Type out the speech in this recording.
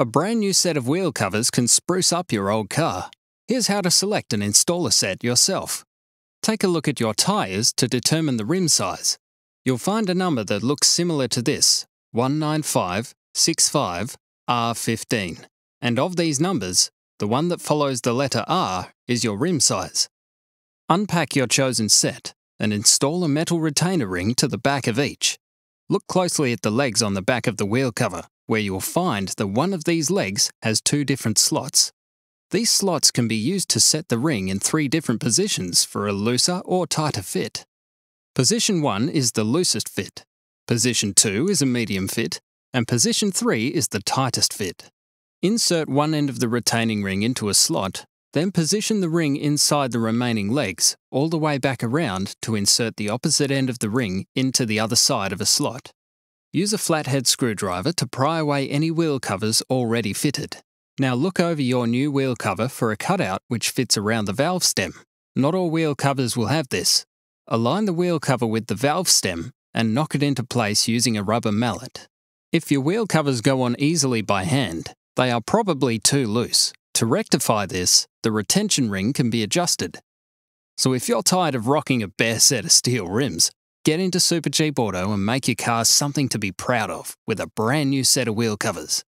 A brand new set of wheel covers can spruce up your old car. Here's how to select and install a set yourself. Take a look at your tyres to determine the rim size. You'll find a number that looks similar to this, 19565R15. And of these numbers, the one that follows the letter R is your rim size. Unpack your chosen set and install a metal retainer ring to the back of each. Look closely at the legs on the back of the wheel cover, where you'll find that one of these legs has two different slots. These slots can be used to set the ring in 3 different positions for a looser or tighter fit. Position 1 is the loosest fit, Position 2 is a medium fit, and Position 3 is the tightest fit. Insert one end of the retaining ring into a slot, then position the ring inside the remaining legs all the way back around to insert the opposite end of the ring into the other side of a slot. Use a flathead screwdriver to pry away any wheel covers already fitted. Now look over your new wheel cover for a cutout which fits around the valve stem. Not all wheel covers will have this. Align the wheel cover with the valve stem and knock it into place using a rubber mallet. If your wheel covers go on easily by hand, they are probably too loose. To rectify this, the retention ring can be adjusted. So if you're tired of rocking a bare set of steel rims, get into Supercheap Auto and make your car something to be proud of with a brand new set of wheel covers.